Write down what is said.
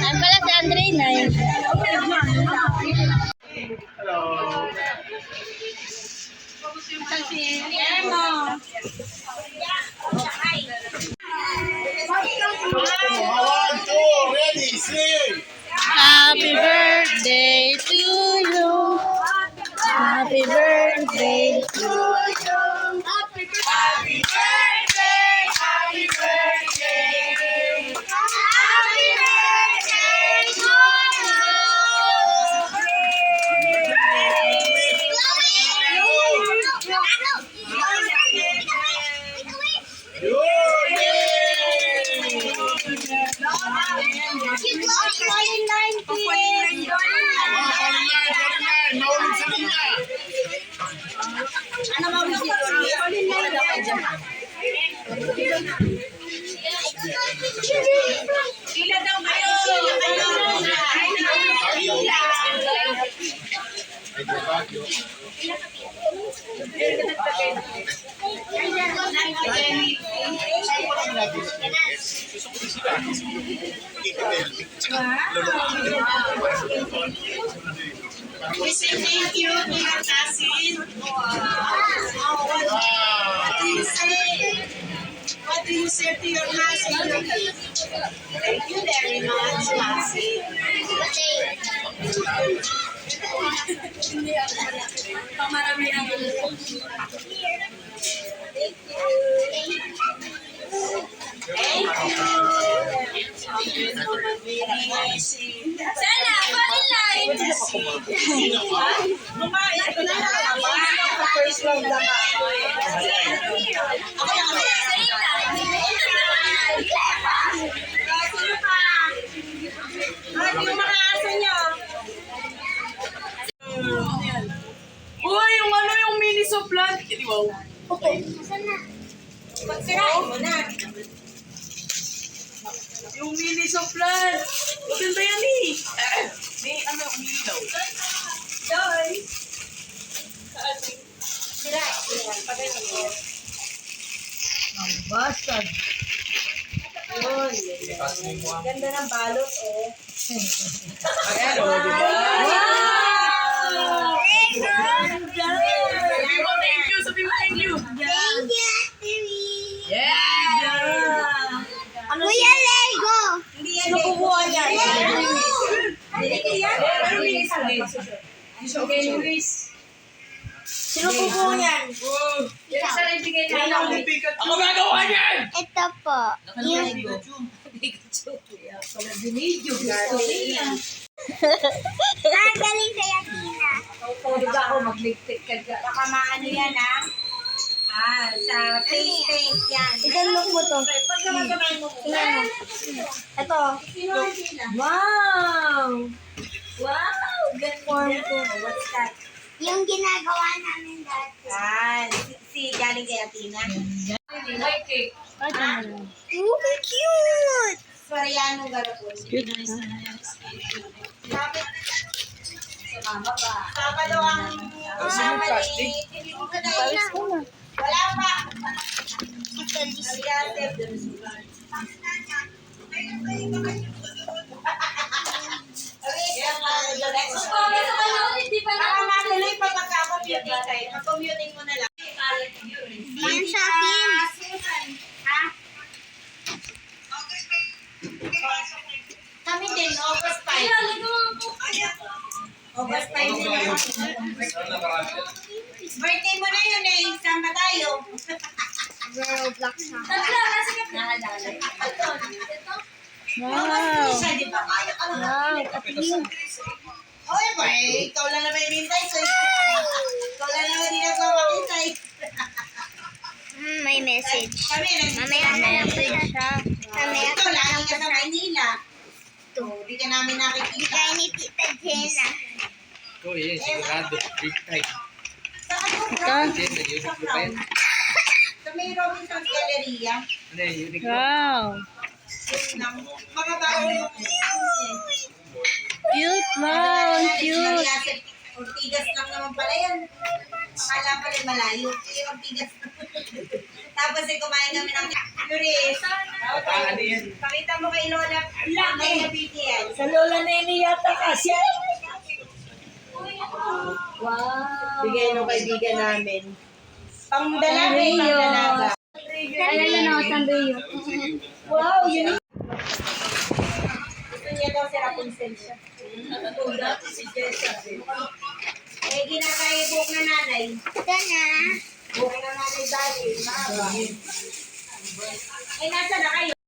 Ang pala si Andre na yun. Happy birthday to you. Happy birthday to you. Happy birthday, happy birthday. Happy birthday to Sila daw kayo. We say thank you to your cousin. What do you say to your cousin? Thank you very much, cousin. Sana, parin first round lang ako. Yung mga aso nyo. Uy, yung ano yung mini soplan. Wow. Okay. Magsirain mo na. Yung mini soplan. Maganda yan eh. May ano, umilaw. Joy. Sirain. Pagano mo. Ang bastard. Yun. Ganda ng balot eh. Ayan o, diba? Wow! Thank you! Sabi mo thank you! Thank you, Ate. Yeah! Kuya Lego. Sino kukuha niya? Hindi yan? Pero minis ulit. Okay, Luis. Sino kukuha niyan? Isa rin bigay na. Ako gagawa niyan! Ito po. Yung Binidyo. galing kay Athena. Huwag ako magligtik ka dyan. Baka maano yan ha? Sa face yan. Itanong mo to. Pag naman mo. Ito. Wow! Wow! Form ko. What's that? Yung ginagawa namin dati. Si galing kay Athena. White cake. Oh, cute! Soriano garapon. Cute, Sabi. Mama ba? Sabado ang mama ni Pilipino na yun. Wala pa. Nakakatuloy pa pagka-commuting kayo. Pag-commuting mo na lang. Yan sa akin. Ha? Kami din, August 5. August 5 din ako. Birthday mo na yun eh. Saan ba tayo? Roblox na. Wow. Isa, di ba? Kaya ka lang. Wow, Athena. Oy, boy. Ikaw lang na may mintay. Ikaw lang na hindi na makintay. May message. Kami, Mamaya na lang po siya. Mamaya ito, lagi ka sa Manila. dito. Hindi ka namin nakikita. Kaya ni Tita Jenna. Oh, yes, sigurado. Big time. Saan mo, Ito. Crown? Jen, nag-unit Sa ko pa yan. Crown. Sa may Robinson's Galleria. Ano yung unit ko? Wow. Yun lang. Mga bago yung Cute, wow. Ang cute. Ortigas lang naman pala yan. Akala pala malayo. Yung Ortigas. Tapos kumain kami ng Luris. Ano yan? Pakita mo kay Lola. Laki na BTL. Sa Lola Nene yata kasi. Bigay ng kaibigan namin. Pangdalaga, pangdalaga. Ayan na, Sandoyo. Wow, yun. Gusto niya daw si Rapunzel siya. Eh, ginakay-book na nanay. Ito na. Book na nanay dali. Mahaba. Eh, nasa na kayo?